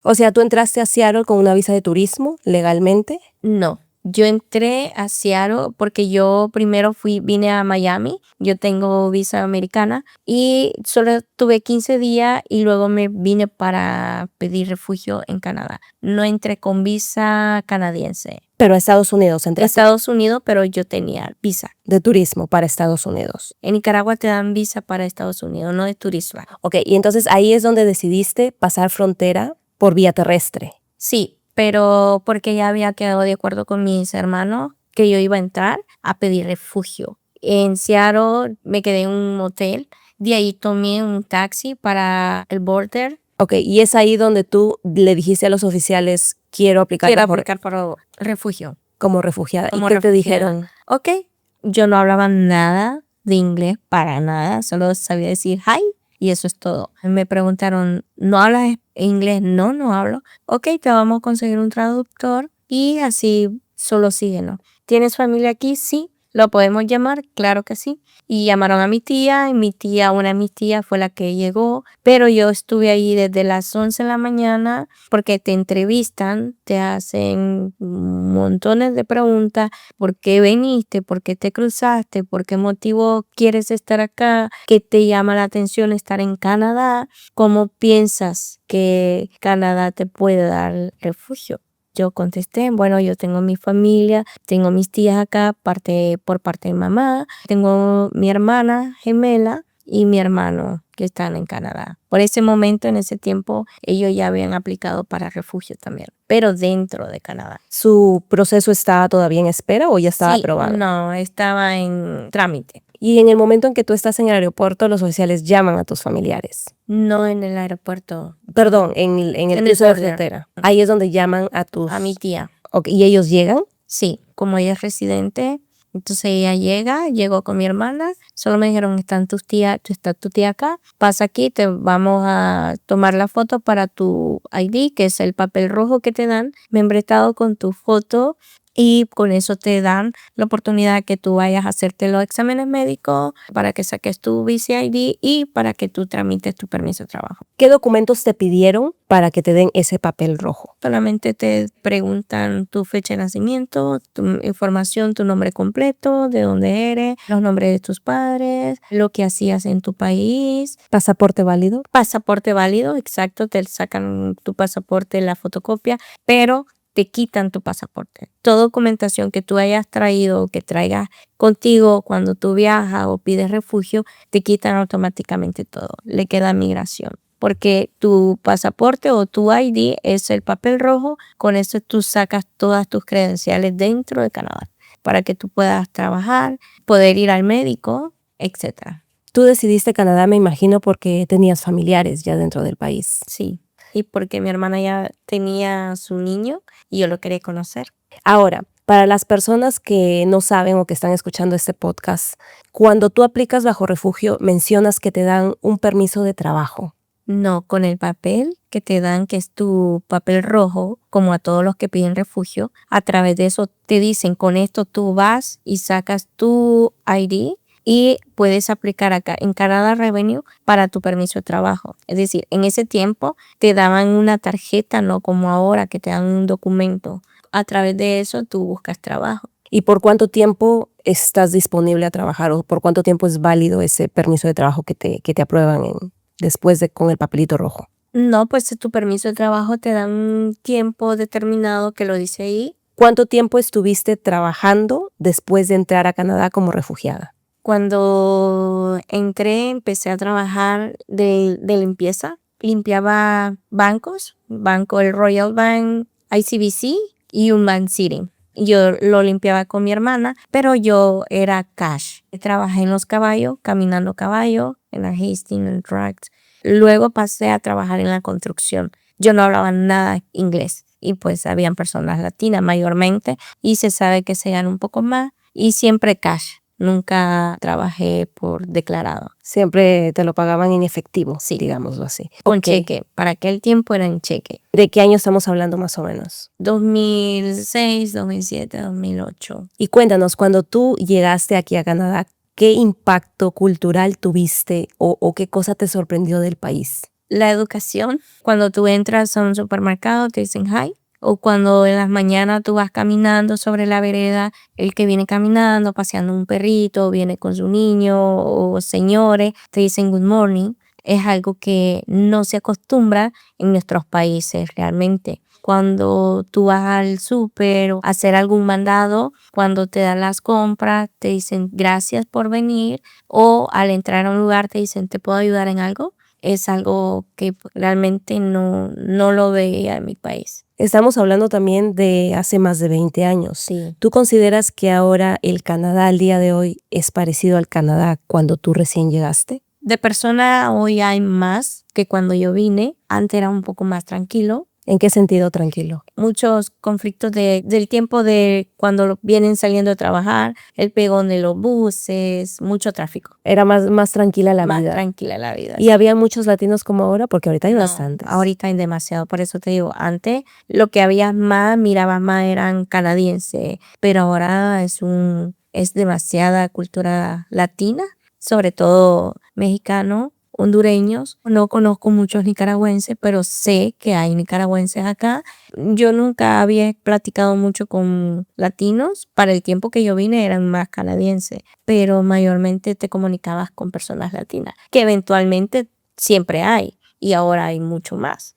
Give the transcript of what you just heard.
O sea, ¿tú entraste a Seattle con una visa de turismo legalmente? No, yo entré a Seattle porque yo primero vine a Miami, yo tengo visa americana y solo tuve 15 días y luego me vine para pedir refugio en Canadá. No entré con visa canadiense. Pero a Estados Unidos entraste. Estados Unidos, pero yo tenía visa. De turismo para Estados Unidos. En Nicaragua te dan visa para Estados Unidos, no de turismo. Ok, y entonces ahí es donde decidiste pasar frontera por vía terrestre. Sí, pero porque ya había quedado de acuerdo con mis hermanos que yo iba a entrar a pedir refugio. En Seattle me quedé en un hotel, de ahí tomé un taxi para el border. Ok, y es ahí donde tú le dijiste a los oficiales, quiero aplicar para refugio. como refugiada. Como ¿Y qué te refugiada. dijeron? Ok, yo no hablaba nada de inglés para nada, solo sabía decir hi y eso es todo. Me preguntaron, ¿no hablas inglés? No, no hablo. Ok, te vamos a conseguir un traductor y así solo síguenos. ¿Tienes familia aquí? Sí. ¿Lo podemos llamar? Claro que sí. Y llamaron a mi tía, y una de mis tías fue la que llegó, pero yo estuve ahí desde las 11 de la mañana porque te entrevistan, te hacen montones de preguntas. ¿Por qué viniste? ¿Por qué te cruzaste? ¿Por qué motivo quieres estar acá? ¿Qué te llama la atención estar en Canadá? ¿Cómo piensas que Canadá te puede dar refugio? Yo contesté, bueno, yo tengo mi familia, tengo mis tías acá, por parte de mamá, tengo mi hermana gemela y mi hermano que están en Canadá. Por ese momento, en ese tiempo, ellos ya habían aplicado para refugio también, pero dentro de Canadá. ¿Su proceso está todavía en espera o ya estaba aprobado? No, estaba en trámite. Y en el momento en que tú estás en el aeropuerto, los oficiales llaman a tus familiares. No en el aeropuerto. Perdón, en el cruce de frontera. Ahí es donde llaman a mi tía. Okay, ¿y ellos llegan? Sí, como ella es residente, entonces ella llegó con mi hermana, solo me dijeron, está tu tía acá, pasa aquí, te vamos a tomar la foto para tu ID, que es el papel rojo que te dan, membretado con tu foto, y con eso te dan la oportunidad que tú vayas a hacerte los exámenes médicos para que saques tu visa ID y para que tú tramites tu permiso de trabajo. ¿Qué documentos te pidieron para que te den ese papel rojo? Solamente te preguntan tu fecha de nacimiento, tu información, tu nombre completo, de dónde eres, los nombres de tus padres, lo que hacías en tu país. ¿Pasaporte válido? Pasaporte válido, exacto, te sacan tu pasaporte, la fotocopia, pero te quitan tu pasaporte. Toda documentación que tú hayas traído o que traigas contigo cuando tú viajas o pides refugio, te quitan automáticamente todo. Le queda migración. Porque tu pasaporte o tu ID es el papel rojo, con eso tú sacas todas tus credenciales dentro de Canadá para que tú puedas trabajar, poder ir al médico, etc. Tú decidiste Canadá, me imagino, porque tenías familiares ya dentro del país. Sí, y porque mi hermana ya tenía su niño y yo lo quería conocer. Ahora, para las personas que no saben o que están escuchando este podcast, cuando tú aplicas bajo refugio, mencionas que te dan un permiso de trabajo. No, con el papel que te dan, que es tu papel rojo, como a todos los que piden refugio, a través de eso te dicen, con esto tú vas y sacas tu ID y puedes aplicar acá en Canada Revenue para tu permiso de trabajo. Es decir, en ese tiempo te daban una tarjeta, no como ahora que te dan un documento. A través de eso tú buscas trabajo. ¿Y por cuánto tiempo estás disponible a trabajar o por cuánto tiempo es válido ese permiso de trabajo que te aprueban después con el papelito rojo? No, pues tu permiso de trabajo te dan un tiempo determinado que lo dice ahí. ¿Cuánto tiempo estuviste trabajando después de entrar a Canadá como refugiada? Cuando entré, empecé a trabajar de limpieza. Limpiaba bancos, el Royal Bank, ICBC y un Bank City. Yo lo limpiaba con mi hermana, pero yo era cash. Trabajé en los caballos, caminando caballo, en la Hastings, en el Tracts. Luego pasé a trabajar en la construcción. Yo no hablaba nada inglés y pues habían personas latinas mayormente y se sabe que se gana un poco más y siempre cash. Nunca trabajé por declarado. Siempre te lo pagaban en efectivo, Sí. digámoslo así. Con cheque. Para aquel tiempo era en cheque. ¿De qué año estamos hablando más o menos? 2006, 2007, 2008. Y cuéntanos, cuando tú llegaste aquí a Canadá, ¿qué impacto cultural tuviste o qué cosa te sorprendió del país? La educación, cuando tú entras a un supermercado te dicen hi. O cuando en las mañanas tú vas caminando sobre la vereda, el que viene caminando, paseando un perrito, viene con su niño o señores, te dicen good morning. Es algo que no se acostumbra en nuestros países realmente. Cuando tú vas al súper o a hacer algún mandado, cuando te dan las compras, te dicen gracias por venir. O al entrar a un lugar te dicen, ¿te puedo ayudar en algo? Es algo que realmente no lo veía en mi país. Estamos hablando también de hace más de 20 años. Sí. ¿Tú consideras que ahora el Canadá al día de hoy es parecido al Canadá cuando tú recién llegaste? De persona hoy hay más que cuando yo vine. Antes era un poco más tranquilo. ¿En qué sentido tranquilo? Muchos conflictos del tiempo de cuando vienen saliendo a trabajar, el pegón de los buses, mucho tráfico. Era más tranquila la Más vida. tranquila la vida. ¿Y había muchos latinos como ahora? Porque ahorita hay No, bastantes. ahorita hay demasiado, por eso te digo, antes lo que había más, mirabas más eran canadienses, pero ahora es demasiada cultura latina, sobre todo mexicano, hondureños. No conozco muchos nicaragüenses, pero sé que hay nicaragüenses acá. Yo nunca había platicado mucho con latinos. Para el tiempo que yo vine eran más canadienses, pero mayormente te comunicabas con personas latinas, que eventualmente siempre hay y ahora hay mucho más.